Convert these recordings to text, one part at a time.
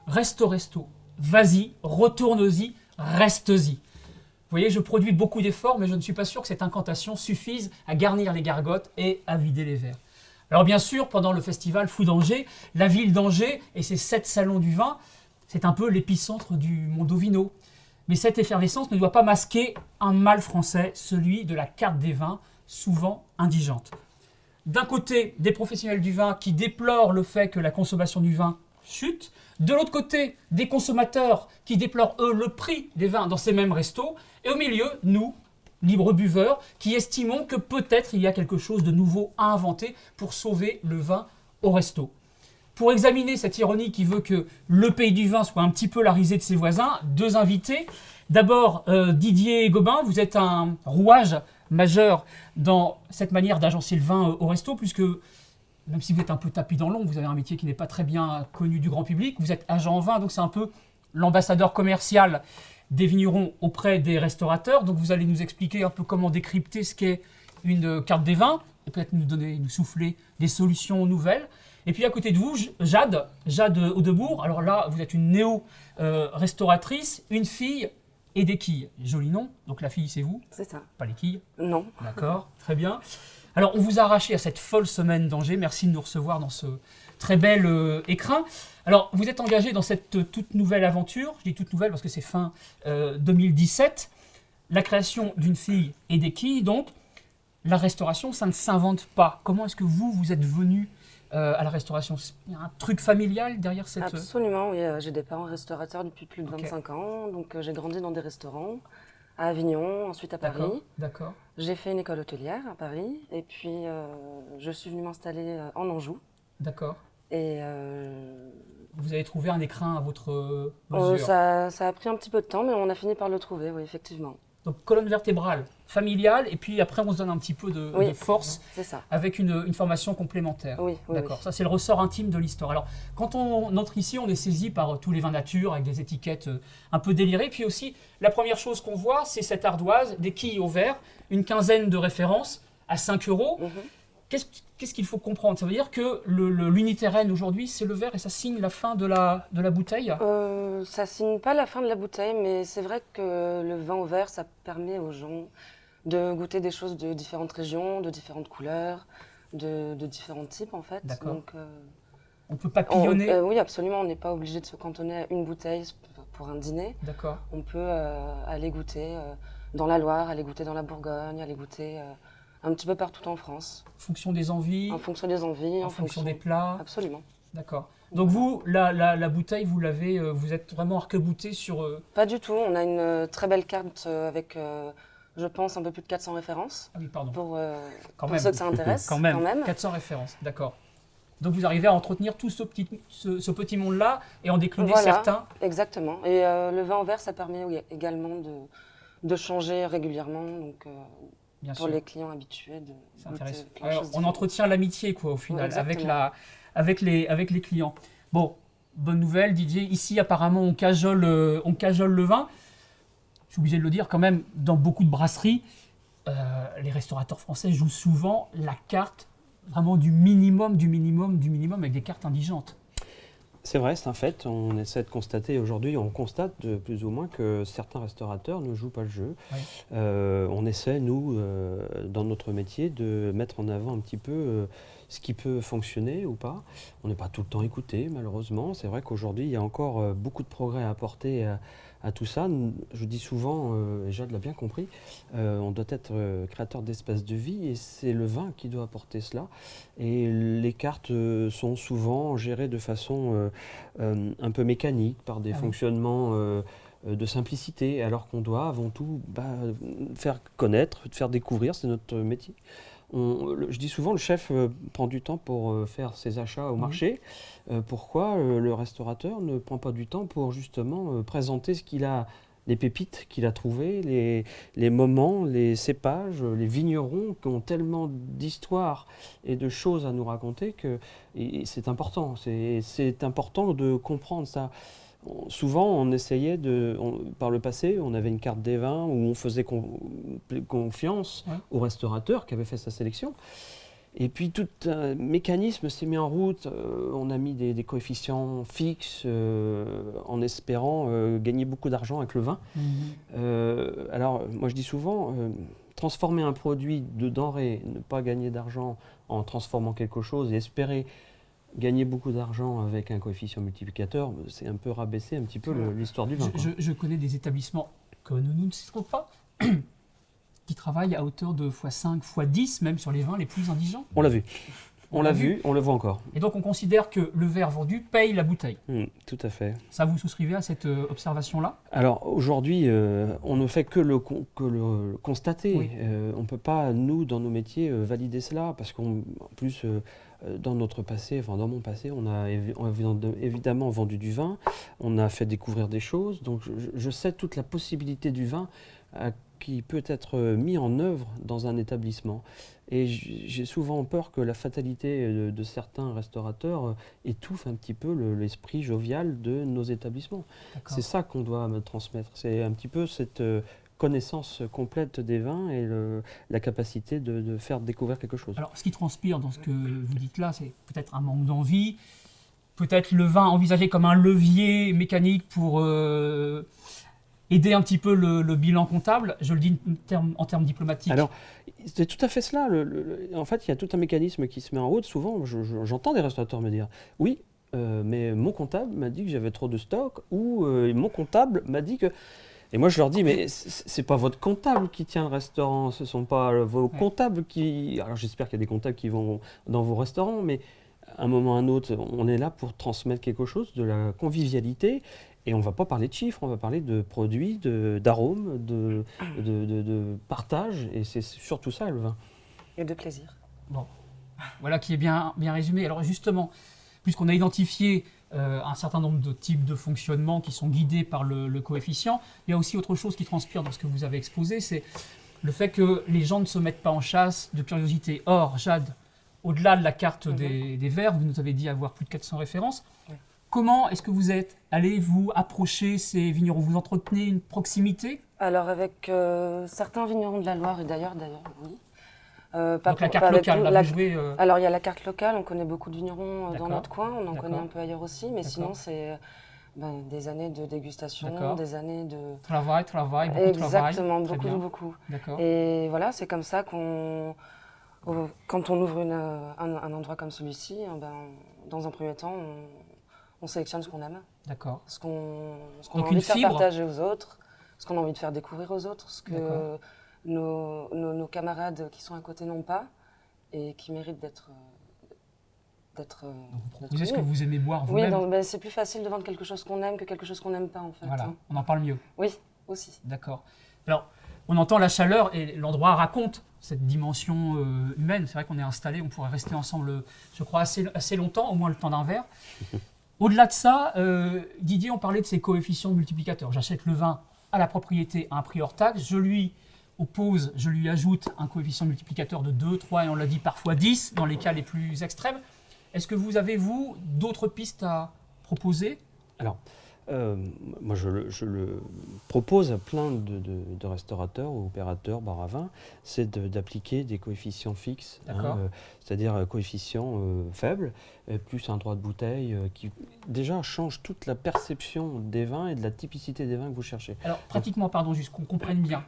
Resto, resto, vas-y, retourne-y, reste-y. Vous voyez, je produis beaucoup d'efforts, mais je ne suis pas sûr que cette incantation suffise à garnir les gargotes et à vider les verres. Alors bien sûr, pendant le festival Fou d'Angers, la ville d'Angers et ses 7 salons du vin, c'est un peu l'épicentre du Mondovino. Mais cette effervescence ne doit pas masquer un mal français, celui de la carte des vins, souvent indigente. D'un côté, des professionnels du vin qui déplorent le fait que la consommation du vin chute. De l'autre côté, des consommateurs qui déplorent, eux, le prix des vins dans ces mêmes restos. Et au milieu, nous, libres buveurs, qui estimons que peut-être il y a quelque chose de nouveau à inventer pour sauver le vin au resto. Pour examiner cette ironie qui veut que le pays du vin soit un petit peu la risée de ses voisins, 2 invités. D'abord, Didier Gobin, vous êtes un rouage majeur dans cette manière d'agencer le vin au resto, puisque même si vous êtes un peu tapis dans l'ombre, vous avez un métier qui n'est pas très bien connu du grand public, vous êtes agent en vin, donc c'est un peu l'ambassadeur commercial des vignerons auprès des restaurateurs. Donc vous allez nous expliquer un peu comment décrypter ce qu'est une carte des vins, et peut-être nous souffler des solutions nouvelles. Et puis à côté de vous, Jade Audebourg. Alors là, vous êtes une néo-restauratrice, une fille et des quilles. Joli nom. Donc la fille, c'est vous? C'est ça. Pas les quilles? Non. D'accord, très bien. Alors on vous a arraché à cette folle semaine d'Angers. Merci de nous recevoir dans ce très bel écrin. Alors vous êtes engagé dans cette toute nouvelle aventure. Je dis toute nouvelle parce que c'est fin 2017. La création d'une fille et des quilles, donc. La restauration, ça ne s'invente pas. Comment est-ce que vous êtes venu à la restauration? Il y a un truc familial derrière cette... Absolument, oui. J'ai des parents restaurateurs depuis plus de 25 ans. Donc j'ai grandi dans des restaurants à Avignon, ensuite à Paris. D'accord. J'ai fait une école hôtelière à Paris. Et puis je suis venue m'installer en Anjou. D'accord. Et vous avez trouvé un écrin à votre mesure? ça a pris un petit peu de temps, mais on a fini par le trouver, oui, effectivement. Donc colonne vertébrale, familiale, et puis après on se donne un petit peu de force avec une formation complémentaire. Oui, d'accord. Oui. Ça c'est le ressort intime de l'histoire. Alors quand on entre ici, on est saisi par tous les vins nature avec des étiquettes un peu délirées. Puis aussi, la première chose qu'on voit, c'est cette ardoise, des quilles au verre, une quinzaine de références à 5 €. Qu'est-ce qu'il faut comprendre? Ça veut dire que l'unitaire N aujourd'hui, c'est le verre et ça signe la fin de la bouteille? Ça signe pas la fin de la bouteille, mais c'est vrai que le vin au verre, ça permet aux gens de goûter des choses de différentes régions, de différentes couleurs, de différents types en fait. D'accord. Donc, on peut papillonner? Oui, absolument. On n'est pas obligé de se cantonner à une bouteille pour un dîner. D'accord. On peut aller goûter dans la Loire, aller goûter dans la Bourgogne, aller goûter un petit peu partout en France. En fonction des envies? En fonction des envies. En fonction des plats? Absolument. D'accord. Donc vous, la bouteille, vous êtes vraiment arc-bouté sur... Pas du tout. On a une très belle carte avec, je pense, un peu plus de 400 références. Ah oui, pardon. Pour même. ceux que ça intéresse. Quand même. 400 références, d'accord. Donc vous arrivez à entretenir tout ce petit monde-là et en décliner certains? Exactement. Et le vin au verre, ça permet également de changer régulièrement. Donc, pour les clients habitués de goûter plein de choses. On entretient l'amitié quoi au final avec les clients. Bon, bonne nouvelle Didier, ici apparemment on cajole le vin. Je suis obligé de le dire quand même, dans beaucoup de brasseries, les restaurateurs français jouent souvent la carte vraiment du minimum avec des cartes indigentes. C'est vrai, c'est un fait. On essaie de constater aujourd'hui, on constate de plus ou moins que certains restaurateurs ne jouent pas le jeu. Oui. On essaie, nous, dans notre métier, de mettre en avant un petit peu ce qui peut fonctionner ou pas. On n'est pas tout le temps écouté, malheureusement. C'est vrai qu'aujourd'hui, il y a encore beaucoup de progrès à apporter à tout ça. Je dis souvent, et Jade l'a bien compris, on doit être créateur d'espace de vie et c'est le vin qui doit apporter cela. Et les cartes sont souvent gérées de façon un peu mécanique, par des fonctionnements de simplicité, alors qu'on doit avant tout faire connaître, faire découvrir, c'est notre métier. Je dis souvent, le chef prend du temps pour faire ses achats au marché. Pourquoi le restaurateur ne prend pas du temps pour justement présenter ce qu'il a, les pépites qu'il a trouvées, les moments, les cépages, les vignerons qui ont tellement d'histoires et de choses à nous raconter que c'est important. C'est important de comprendre ça. souvent, on essayait par le passé, on avait une carte des vins où on faisait confiance Ouais. au restaurateur qui avait fait sa sélection. Et puis tout un mécanisme s'est mis en route. On a mis des coefficients fixes en espérant gagner beaucoup d'argent avec le vin. Alors, moi je dis souvent, transformer un produit de denrée, ne pas gagner d'argent en transformant quelque chose et espérer gagner beaucoup d'argent avec un coefficient multiplicateur, c'est un peu rabaisser un petit peu l'histoire du vin. Je connais des établissements que nous ne citerons pas, qui travaillent à hauteur de x5, x10, même sur les vins les plus indigents. On l'a vu. On l'a vu, on le voit encore. Et donc on considère que le verre vendu paye la bouteille. Tout à fait. Ça, vous souscrivez à cette observation-là? Alors aujourd'hui, on ne fait que le constater. Oui. On ne peut pas, nous, dans nos métiers, valider cela, parce qu'en plus, dans notre passé, enfin dans mon passé, on a évidemment vendu du vin, on a fait découvrir des choses, donc je sais toute la possibilité du vin qui peut être mis en œuvre dans un établissement. Et j'ai souvent peur que la fatalité de certains restaurateurs étouffe un petit peu l'esprit jovial de nos établissements. D'accord. C'est ça qu'on doit me transmettre. C'est un petit peu cette connaissance complète des vins et la capacité de faire découvrir quelque chose. Alors, ce qui transpire dans ce que vous dites là, c'est peut-être un manque d'envie, peut-être le vin envisagé comme un levier mécanique pour aider un petit peu le bilan comptable. Je le dis en termes diplomatiques. Alors, c'est tout à fait cela. En fait, il y a tout un mécanisme qui se met en route. Souvent, j'entends des restaurateurs me dire « Oui, mais mon comptable m'a dit que j'avais trop de stock » ou « Mon comptable m'a dit que… » Et moi, je leur dis, mais c'est pas votre comptable qui tient le restaurant, ce sont pas vos comptables qui… Alors, j'espère qu'il y a des comptables qui vont dans vos restaurants, mais à un moment ou à un autre, on est là pour transmettre quelque chose, de la convivialité, et on ne va pas parler de chiffres, on va parler de produits, d'arômes, de partage, et c'est surtout ça, le vin. Et de plaisir. Bon, voilà qui est bien résumé. Alors justement, puisqu'on a identifié un certain nombre de types de fonctionnement qui sont guidés par le coefficient, il y a aussi autre chose qui transpire dans ce que vous avez exposé, c'est le fait que les gens ne se mettent pas en chasse de curiosité. Or, Jade, au-delà de la carte des verres, vous nous avez dit avoir plus de 400 références. Oui. Comment est-ce que vous êtes allé vous approcher ces vignerons? Vous entretenez une proximité? Alors avec certains vignerons de la Loire, et d'ailleurs, oui. Donc la carte locale, là, vous jouez… Alors il y a la carte locale, on connaît beaucoup de vignerons dans D'accord. notre coin, on en D'accord. connaît un peu ailleurs aussi, mais D'accord. sinon c'est des années de dégustation, D'accord. des années de… Travail, beaucoup de travail. Exactement, Très beaucoup, bien. beaucoup. D'accord. Et voilà, c'est comme ça quand on ouvre un endroit comme celui-ci, dans un premier temps, on sélectionne ce qu'on aime, D'accord. ce qu'on a Donc envie une de faire fibre. partager aux autres, ce qu'on a envie de faire découvrir aux autres, ce que D'accord. nos camarades qui sont à côté n'ont pas et qui méritent d'être Vous proposez ce que mieux. vous aimez boire Oui, vous-même. c'est plus facile de vendre quelque chose qu'on aime que quelque chose qu'on n'aime pas en fait. Voilà, hein. on en parle mieux. Oui, aussi. D'accord. Alors, on entend la chaleur et l'endroit raconte cette dimension humaine. C'est vrai qu'on est installé, on pourrait rester ensemble, je crois, assez longtemps, au moins le temps d'un verre. Au-delà de ça, Didier, on parlait de ces coefficients multiplicateurs. J'achète le vin à la propriété à un prix hors taxe, je lui ajoute un coefficient multiplicateur de 2, 3 et on l'a dit parfois 10 dans les cas les plus extrêmes. Est-ce que vous avez, vous, d'autres pistes à proposer? Alors, moi, je le propose à plein de restaurateurs ou opérateurs bar à vin, c'est d'appliquer des coefficients fixes, D'accord. c'est-à-dire coefficients faibles, plus un droit de bouteille qui déjà change toute la perception des vins et de la typicité des vins que vous cherchez. Alors, pratiquement, pardon, juste qu'on comprenne bien.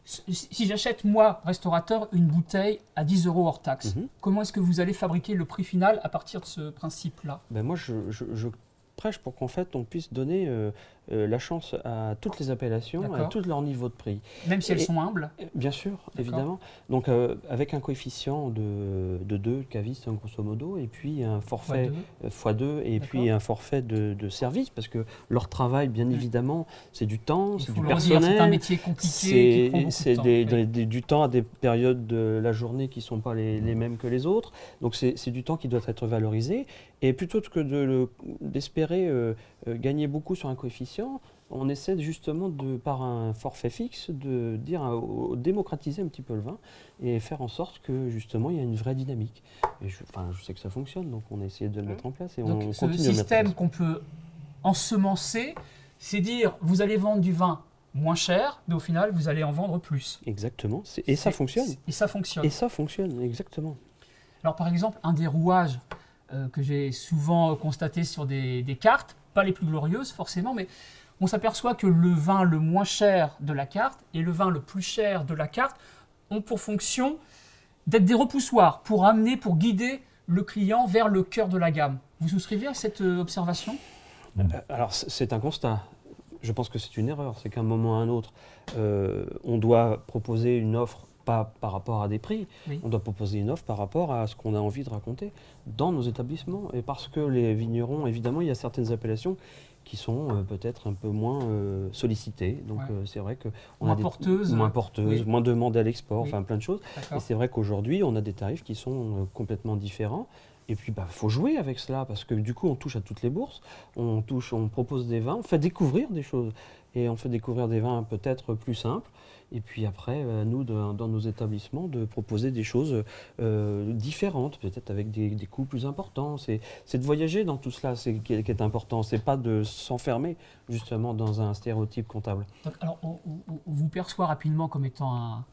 Si j'achète, moi, restaurateur, une bouteille à 10 € hors taxe, comment est-ce que vous allez fabriquer le prix final à partir de ce principe-là? Ben moi, je prêche pour qu'en fait, on puisse donner la chance à toutes les appellations, à D'accord. tous leurs niveaux de prix. Même si elles sont humbles? Bien sûr, évidemment. Donc, avec un coefficient de 2 cavistes, grosso modo, et puis un forfait x2, et puis un forfait de service, parce que leur travail, bien évidemment, c'est du temps, c'est du personnel. C'est un métier compliqué qui prend beaucoup de temps. Du temps à des périodes de la journée qui ne sont pas les mêmes que les autres. Donc, c'est du temps qui doit être valorisé. Et plutôt que d'espérer gagner beaucoup sur un coefficient, on essaie justement, par un forfait fixe, de démocratiser un petit peu le vin et faire en sorte que justement il y a une vraie dynamique. Et je sais que ça fonctionne, donc on a essayé de le mettre en place et Donc on ce continue de le mettre en système place. qu'on peut ensemencer, c'est dire vous allez vendre du vin moins cher, mais au final, vous allez en vendre plus. Exactement. Et ça fonctionne. Et ça fonctionne. Et ça fonctionne, exactement. Alors, par exemple, un des rouages que j'ai souvent constaté sur des cartes, pas les plus glorieuses forcément, mais on s'aperçoit que le vin le moins cher de la carte et le vin le plus cher de la carte ont pour fonction d'être des repoussoirs pour guider le client vers le cœur de la gamme. Vous souscrivez à cette observation ? Alors, c'est un constat. Je pense que c'est une erreur. C'est qu'à un moment ou à un autre, on doit proposer une offre pas par rapport à des prix, Oui. on doit proposer une offre par rapport à ce qu'on a envie de raconter dans nos établissements. Et parce que les vignerons, évidemment, il y a certaines appellations qui sont peut-être un peu moins sollicitées. Donc Ouais. c'est vrai que Moins porteuses. moins porteuses, Oui. moins demandées à l'export, Oui. enfin plein de choses. D'accord. Et c'est vrai qu'aujourd'hui, on a des tarifs qui sont complètement différents. Et puis, faut jouer avec cela, parce que du coup, on touche à toutes les bourses, on propose des vins, on fait découvrir des choses. Et on fait découvrir des vins peut-être plus simples. Et puis après, nous, dans nos établissements, de proposer des choses différentes, peut-être avec des coûts plus importants. C'est de voyager dans tout cela qui est important. C'est pas de s'enfermer, justement, dans un stéréotype comptable. Donc, alors, on vous perçoit rapidement comme étant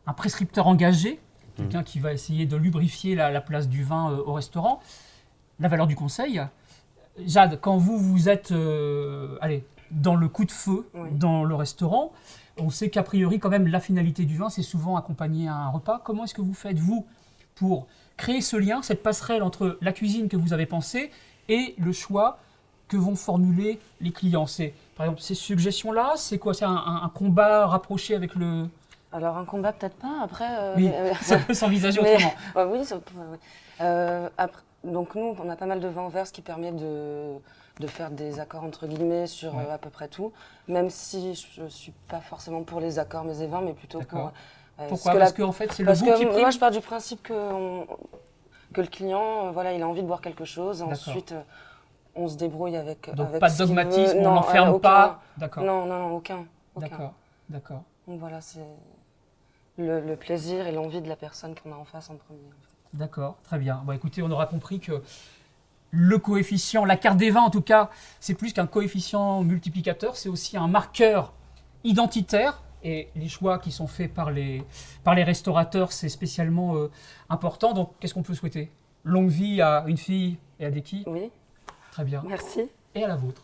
un prescripteur engagé, quelqu'un qui va essayer de lubrifier la place du vin au restaurant. La valeur du conseil. Jade, quand vous êtes dans le coup de feu, Oui. dans le restaurant, on sait qu'a priori, quand même, la finalité du vin, c'est souvent accompagner un repas. Comment est-ce que vous faites, vous, pour créer ce lien, cette passerelle entre la cuisine que vous avez pensée et le choix que vont formuler les clients? C'est, par exemple, ces suggestions-là, c'est quoi? C'est un combat rapproché avec le... Alors un combat peut-être pas, après... Oui, ça peut s'envisager mais- autrement. Oui, après, donc nous, on a pas mal de vins en verre, ce qui permet de faire des accords entre guillemets sur Ouais. à peu près tout, même si je ne suis pas forcément pour les accords mets et vins, mais plutôt D'accord. pour... Pourquoi? que Parce qu'en fait, c'est le parce goût que qui prime. moi, je pars du principe que le client, voilà, il a envie de boire quelque chose, et D'accord. ensuite on se débrouille avec Donc avec pas de ce qu'il dogmatisme, veut. on Non, n'enferme aucun. pas. D'accord. Non, aucun. D'accord. Donc voilà, c'est le plaisir et l'envie de la personne qu'on a en face en premier. D'accord, très bien. Bon, écoutez, on aura compris que le coefficient, la carte des vins en tout cas, c'est plus qu'un coefficient multiplicateur, c'est aussi un marqueur identitaire. Et les choix qui sont faits par les restaurateurs, c'est spécialement important. Donc, qu'est-ce qu'on peut souhaiter? Longue vie à une fille et à des qui? Oui, Très bien. merci. Et à la vôtre.